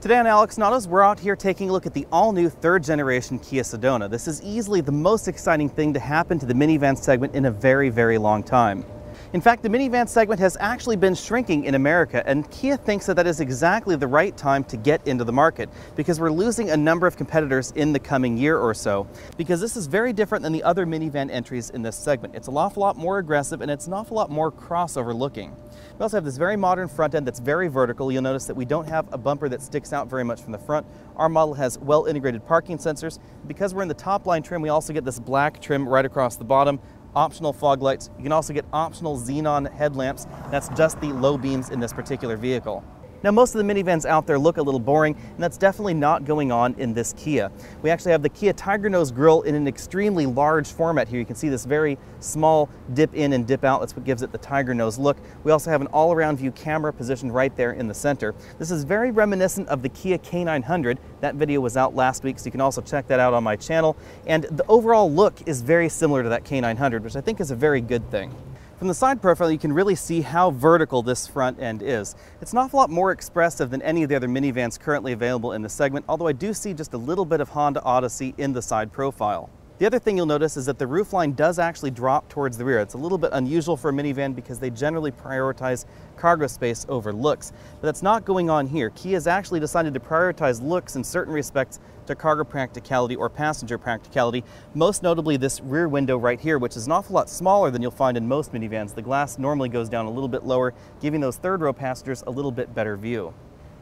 Today on Alex and Autos, we're out here taking a look at the all-new third generation Kia Sedona. This is easily the most exciting thing to happen to the minivan segment in a very, very long time. In fact, the minivan segment has actually been shrinking in America, and Kia thinks that is exactly the right time to get into the market because we're losing a number of competitors in the coming year or so. Because this is very different than the other minivan entries in this segment. It's an awful lot more aggressive and it's an awful lot more crossover looking. We also have this very modern front end that's very vertical. You'll notice that we don't have a bumper that sticks out very much from the front. Our model has well-integrated parking sensors. Because we're in the top line trim, we also get this black trim right across the bottom. Optional fog lights. You can also get optional xenon headlamps. That's just the low beams in this particular vehicle. Now, most of the minivans out there look a little boring, and that's definitely not going on in this Kia. We actually have the Kia Tiger Nose grille in an extremely large format here. You can see this very small dip in and dip out. That's what gives it the Tiger Nose look. We also have an all-around view camera positioned right there in the center. This is very reminiscent of the Kia K900. That video was out last week, so you can also check that out on my channel. And the overall look is very similar to that K900, which I think is a very good thing. From the side profile, you can really see how vertical this front end is. It's an awful lot more expressive than any of the other minivans currently available in the segment, although I do see just a little bit of Honda Odyssey in the side profile. The other thing you'll notice is that the roofline does actually drop towards the rear. It's a little bit unusual for a minivan because they generally prioritize cargo space over looks, but that's not going on here. Kia has actually decided to prioritize looks in certain respects to cargo practicality or passenger practicality, most notably this rear window right here, which is an awful lot smaller than you'll find in most minivans. The glass normally goes down a little bit lower, giving those third row passengers a little bit better view.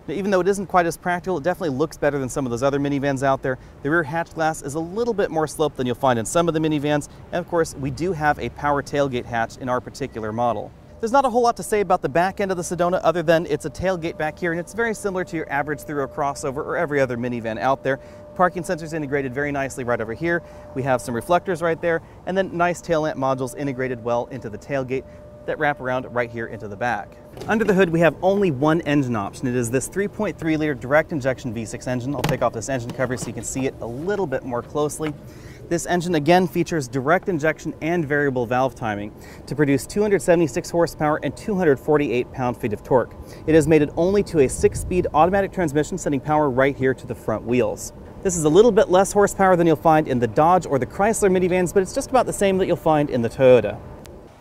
Now, even though it isn't quite as practical, it definitely looks better than some of those other minivans out there. The rear hatch glass is a little bit more sloped than you'll find in some of the minivans, and of course, we do have a power tailgate hatch in our particular model. There's not a whole lot to say about the back end of the Sedona other than it's a tailgate back here, and it's very similar to your average three-row crossover or every other minivan out there. Parking sensors integrated very nicely right over here. We have some reflectors right there, and then nice tail lamp modules integrated well into the tailgate that wrap around right here into the back. Under the hood, we have only one engine option. It is this 3.3-liter direct injection V6 engine. I'll take off this engine cover so you can see it a little bit more closely. This engine again features direct injection and variable valve timing to produce 276 horsepower and 248 pound-feet of torque. It is mated only to a 6-speed automatic transmission, sending power right here to the front wheels. This is a little bit less horsepower than you'll find in the Dodge or the Chrysler minivans, but it's just about the same that you'll find in the Toyota.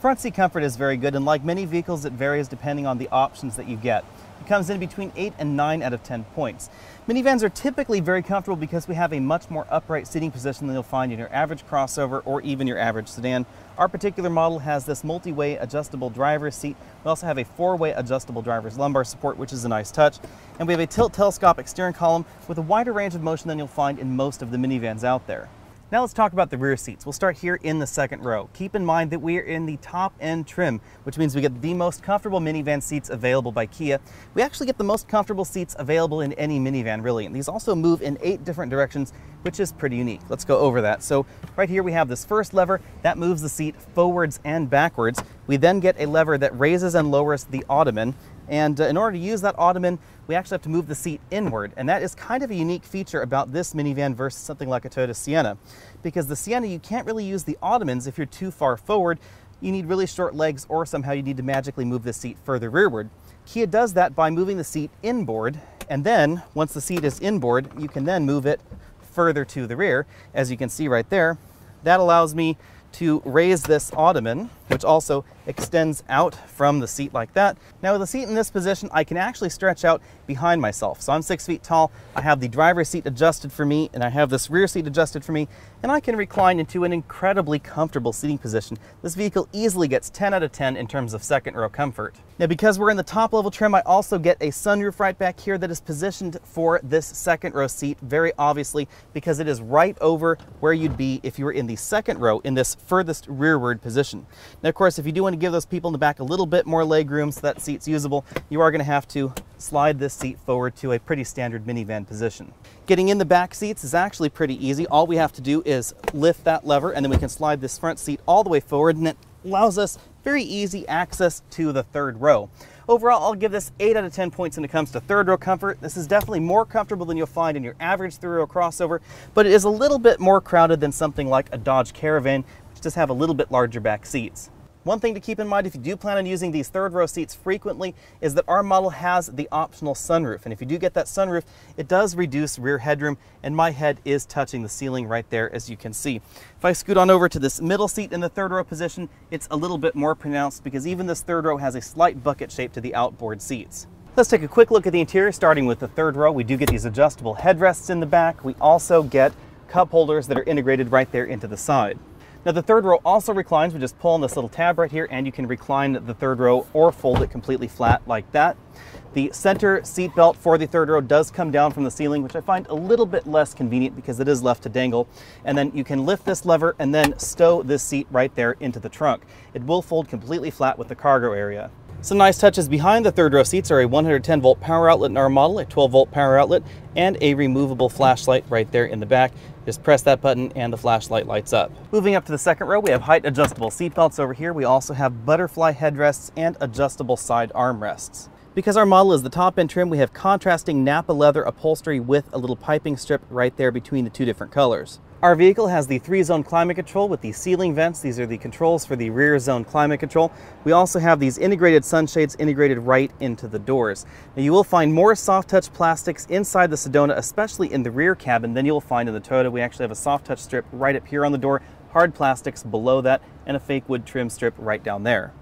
Front seat comfort is very good, and like many vehicles, it varies depending on the options that you get. It comes in between 8 and 9 out of 10 points. Minivans are typically very comfortable because we have a much more upright seating position than you'll find in your average crossover or even your average sedan. Our particular model has this multi-way adjustable driver's seat. We also have a 4-way adjustable driver's lumbar support, which is a nice touch. And we have a tilt telescopic steering column with a wider range of motion than you'll find in most of the minivans out there. Now let's talk about the rear seats. We'll start here in the second row. Keep in mind that we are in the top end trim, which means we get the most comfortable minivan seats available by Kia. We actually get the most comfortable seats available in any minivan, really. And these also move in 8 different directions, which is pretty unique. Let's go over that. So right here we have this first lever that moves the seat forwards and backwards. We then get a lever that raises and lowers the ottoman. And in order to use that ottoman, we actually have to move the seat inward. And that is kind of a unique feature about this minivan versus something like a Toyota Sienna. Because the Sienna, you can't really use the ottomans if you're too far forward. You need really short legs, or somehow you need to magically move the seat further rearward. Kia does that by moving the seat inboard. And then once the seat is inboard, you can then move it further to the rear. As you can see right there, that allows me to raise this ottoman, which also extends out from the seat like that. Now with the seat in this position, I can actually stretch out behind myself. So I'm 6 feet tall, I have the driver's seat adjusted for me, and I have this rear seat adjusted for me, and I can recline into an incredibly comfortable seating position. This vehicle easily gets 10 out of 10 in terms of second row comfort. Now because we're in the top level trim, I also get a sunroof right back here that is positioned for this second row seat, very obviously, because it is right over where you'd be if you were in the second row in this furthest rearward position. Now of course, if you do want to give those people in the back a little bit more leg room so that seat's usable, you are going to have to slide this seat forward to a pretty standard minivan position. Getting in the back seats is actually pretty easy. All we have to do is lift that lever, and then we can slide this front seat all the way forward, and it allows us very easy access to the third row. Overall, I'll give this 8 out of 10 points when it comes to third row comfort. This is definitely more comfortable than you'll find in your average three-row crossover, but it is a little bit more crowded than something like a Dodge Caravan, which does have a little bit larger back seats. One thing to keep in mind if you do plan on using these third row seats frequently is that our model has the optional sunroof. And if you do get that sunroof, it does reduce rear headroom, and my head is touching the ceiling right there, as you can see. If I scoot on over to this middle seat in the third row position, it's a little bit more pronounced because even this third row has a slight bucket shape to the outboard seats. Let's take a quick look at the interior, starting with the third row. We do get these adjustable headrests in the back. We also get cup holders that are integrated right there into the side. Now the third row also reclines. We just pull on this little tab right here and you can recline the third row or fold it completely flat like that. The center seat belt for the third row does come down from the ceiling, which I find a little bit less convenient because it is left to dangle. And then you can lift this lever and then stow this seat right there into the trunk. It will fold completely flat with the cargo area. Some nice touches behind the third row seats are a 110 volt power outlet in our model, a 12 volt power outlet, and a removable flashlight right there in the back. Just press that button and the flashlight lights up. Moving up to the second row, we have height adjustable seat belts over here. We also have butterfly headrests and adjustable side armrests. Because our model is the top end trim, we have contrasting Napa leather upholstery with a little piping strip right there between the two different colors. Our vehicle has the 3-zone climate control with the ceiling vents. These are the controls for the rear zone climate control. We also have these integrated sunshades integrated right into the doors. Now you will find more soft touch plastics inside the Sedona, especially in the rear cabin, than you'll find in the Toyota. We actually have a soft touch strip right up here on the door, hard plastics below that, and a fake wood trim strip right down there.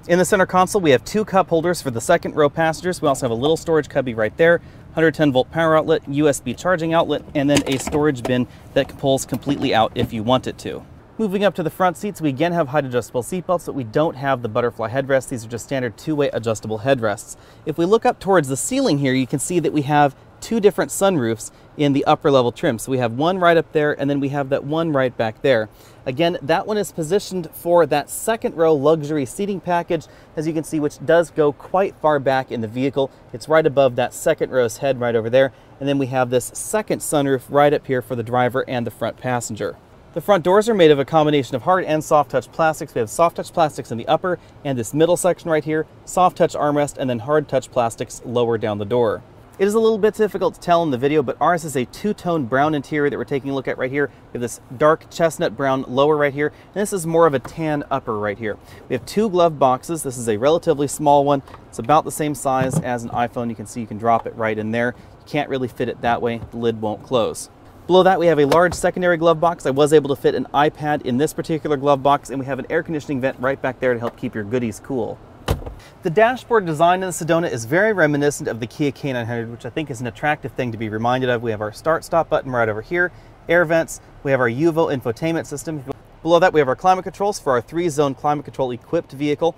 In the center console, we have 2 cup holders for the second row passengers. We also have a little storage cubby right there, 110 volt power outlet, USB charging outlet, and then a storage bin that pulls completely out if you want it to. Moving up to the front seats, we again have height adjustable seat belts, but we don't have the butterfly headrests. These are just standard 2-way adjustable headrests. If we look up towards the ceiling here, you can see that we have 2 different sunroofs in the upper level trim. So we have one right up there, and then we have that one right back there. Again, that one is positioned for that second row luxury seating package, as you can see, which does go quite far back in the vehicle. It's right above that second row's head right over there. And then we have this second sunroof right up here for the driver and the front passenger. The front doors are made of a combination of hard and soft touch plastics. We have soft touch plastics in the upper and this middle section right here, soft touch armrest, and then hard touch plastics lower down the door. It is a little bit difficult to tell in the video, but ours is a 2-tone brown interior that we're taking a look at right here. We have this dark chestnut brown lower right here, and this is more of a tan upper right here. We have 2 glove boxes. This is a relatively small one. It's about the same size as an iPhone. You can see you can drop it right in there. You can't really fit it that way. The lid won't close. Below that, we have a large secondary glove box. I was able to fit an iPad in this particular glove box, and we have an air conditioning vent right back there to help keep your goodies cool. The dashboard design in the Sedona is very reminiscent of the Kia K900, which I think is an attractive thing to be reminded of. We have our start-stop button right over here, air vents, we have our UVO infotainment system. Below that, we have our climate controls for our 3-zone climate control equipped vehicle.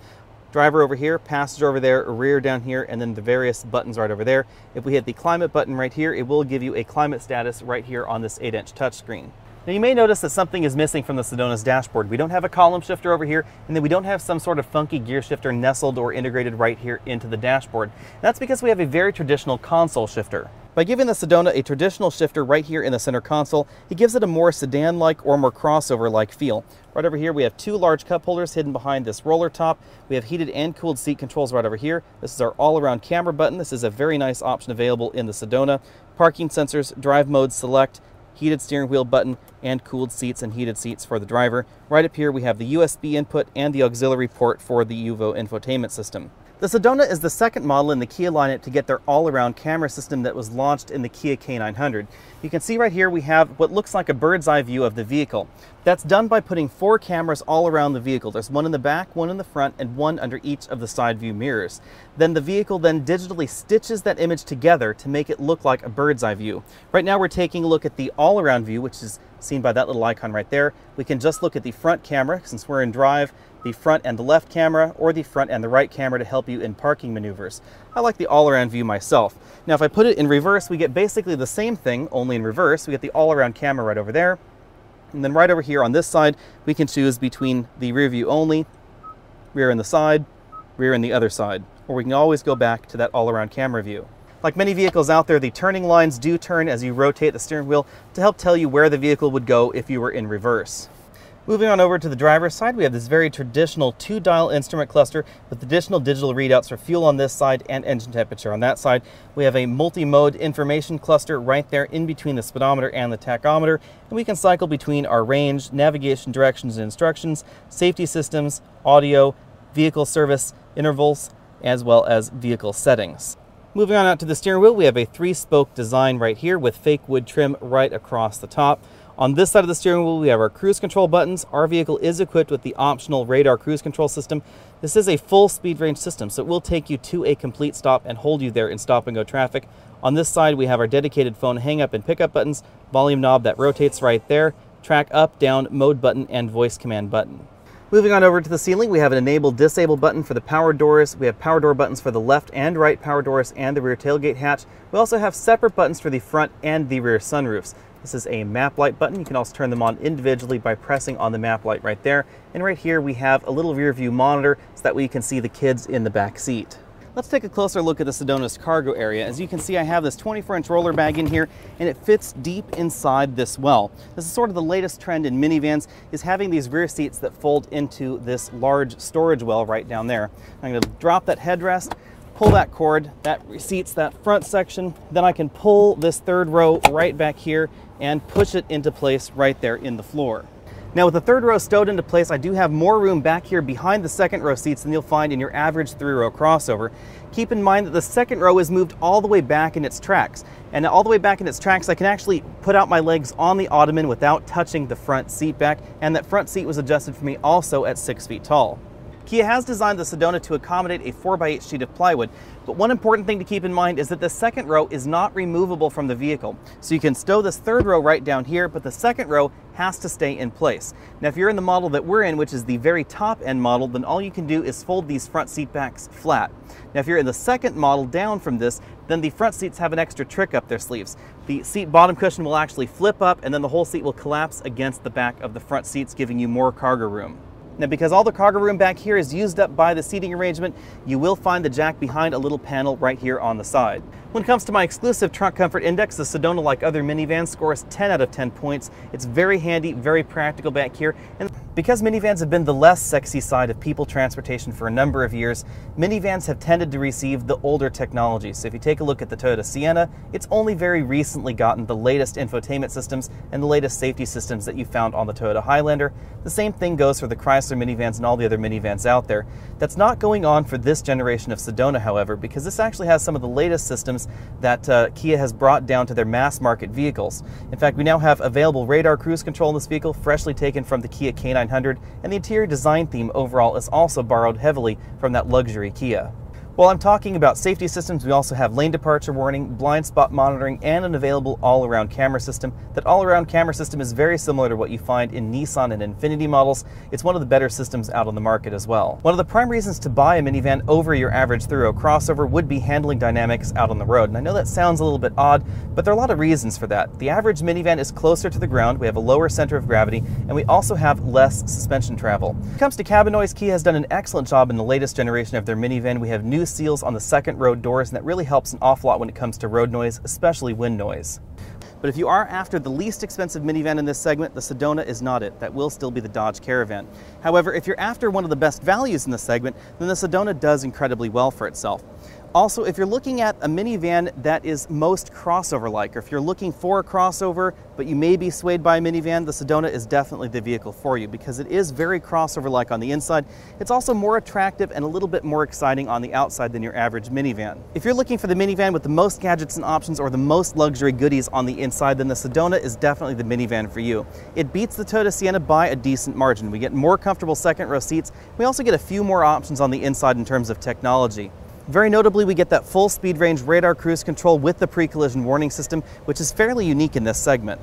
Driver over here, passenger over there, rear down here, and then the various buttons right over there. If we hit the climate button right here, it will give you a climate status right here on this 8-inch touchscreen. Now you may notice that something is missing from the Sedona's dashboard. We don't have a column shifter over here, and then we don't have some sort of funky gear shifter nestled or integrated right here into the dashboard. And that's because we have a very traditional console shifter. By giving the Sedona a traditional shifter right here in the center console, it gives it a more sedan-like or more crossover-like feel. Right over here we have 2 large cup holders hidden behind this roller top. We have heated and cooled seat controls right over here. This is our all-around camera button. This is a very nice option available in the Sedona. Parking sensors, drive mode select, heated steering wheel button, and cooled seats and heated seats for the driver. Right up here we have the USB input and the auxiliary port for the UVO infotainment system. The Sedona is the second model in the Kia lineup to get their all-around camera system that was launched in the Kia K900. You can see right here we have what looks like a bird's eye view of the vehicle. That's done by putting 4 cameras all around the vehicle. There's one in the back, one in the front, and one under each of the side view mirrors. Then the vehicle then digitally stitches that image together to make it look like a bird's eye view. Right now we're taking a look at the all-around view, which is seen by that little icon right there. We can just look at the front camera since we're in drive, the front and the left camera, or the front and the right camera to help you in parking maneuvers. I like the all-around view myself. Now if I put it in reverse, we get basically the same thing, only in reverse. We get the all-around camera right over there. And then right over here on this side, we can choose between the rear view only, rear in the side, rear in the other side. Or we can always go back to that all-around camera view. Like many vehicles out there, the turning lines do turn as you rotate the steering wheel to help tell you where the vehicle would go if you were in reverse. Moving on over to the driver's side, we have this very traditional 2-dial instrument cluster with additional digital readouts for fuel on this side and engine temperature on that side. We have a multi-mode information cluster right there in between the speedometer and the tachometer, and we can cycle between our range, navigation directions and instructions, safety systems, audio, vehicle service intervals, as well as vehicle settings. Moving on out to the steering wheel, we have a 3-spoke design right here with fake wood trim right across the top. On this side of the steering wheel, we have our cruise control buttons. Our vehicle is equipped with the optional radar cruise control system. This is a full speed range system, so it will take you to a complete stop and hold you there in stop and go traffic. On this side, we have our dedicated phone hang up and pickup buttons, volume knob that rotates right there, track up, down, mode button, and voice command button. Moving on over to the ceiling, we have an enable disable button for the power doors. We have power door buttons for the left and right power doors and the rear tailgate hatch. We also have separate buttons for the front and the rear sunroofs. This is a map light button. You can also turn them on individually by pressing on the map light right there. And right here we have a little rear view monitor so that way you can see the kids in the back seat. Let's take a closer look at the Sedona's cargo area. As you can see, I have this 24-inch roller bag in here, and it fits deep inside this well. This is sort of the latest trend in minivans, is having these rear seats that fold into this large storage well right down there. I'm going to drop that headrest, pull that cord, that seats that front section, then I can pull this third row right back here and push it into place right there in the floor. Now with the third row stowed into place, I do have more room back here behind the second row seats than you'll find in your average 3-row crossover. Keep in mind that the second row is moved all the way back in its tracks. And all the way back in its tracks, I can actually put out my legs on the ottoman without touching the front seat back, and that front seat was adjusted for me also at 6 feet tall. Kia has designed the Sedona to accommodate a 4x8 sheet of plywood, but one important thing to keep in mind is that the second row is not removable from the vehicle. So you can stow this third row right down here, but the second row has to stay in place. Now if you're in the model that we're in, which is the very top end model, then all you can do is fold these front seat backs flat. Now if you're in the second model down from this, then the front seats have an extra trick up their sleeves. The seat bottom cushion will actually flip up, and then the whole seat will collapse against the back of the front seats, giving you more cargo room. Now because all the cargo room back here is used up by the seating arrangement, you will find the jack behind a little panel right here on the side. When it comes to my exclusive trunk comfort index, the Sedona, like other minivans, scores 10 out of 10 points. It's very handy, very practical back here. And because minivans have been the less sexy side of people transportation for a number of years, minivans have tended to receive the older technology. So if you take a look at the Toyota Sienna, it's only very recently gotten the latest infotainment systems and the latest safety systems that you found on the Toyota Highlander. The same thing goes for the Chrysler minivans and all the other minivans out there. That's not going on for this generation of Sedona, however, because this actually has some of the latest systems that Kia has brought down to their mass market vehicles. In fact, we now have available radar cruise control in this vehicle, freshly taken from the Kia K900, and the interior design theme overall is also borrowed heavily from that luxury Kia. While I'm talking about safety systems, we also have lane departure warning, blind spot monitoring, and an available all-around camera system. That all-around camera system is very similar to what you find in Nissan and Infiniti models. It's one of the better systems out on the market as well. One of the prime reasons to buy a minivan over your average 3-row crossover would be handling dynamics out on the road. And I know that sounds a little bit odd, but there are a lot of reasons for that. The average minivan is closer to the ground, we have a lower center of gravity, and we also have less suspension travel. When it comes to cabin noise, Kia has done an excellent job in the latest generation of their minivan. We have new seals on the second row doors, and that really helps an awful lot when it comes to road noise, especially wind noise. But if you are after the least expensive minivan in this segment, the Sedona is not it. That will still be the Dodge Caravan. However, if you're after one of the best values in the segment, then the Sedona does incredibly well for itself. Also, if you're looking at a minivan that is most crossover-like, or if you're looking for a crossover, but you may be swayed by a minivan, the Sedona is definitely the vehicle for you because it is very crossover-like on the inside. It's also more attractive and a little bit more exciting on the outside than your average minivan. If you're looking for the minivan with the most gadgets and options or the most luxury goodies on the inside, then the Sedona is definitely the minivan for you. It beats the Toyota Sienna by a decent margin. We get more comfortable second-row seats. We also get a few more options on the inside in terms of technology. Very notably, we get that full speed range radar cruise control with the pre-collision warning system, which is fairly unique in this segment.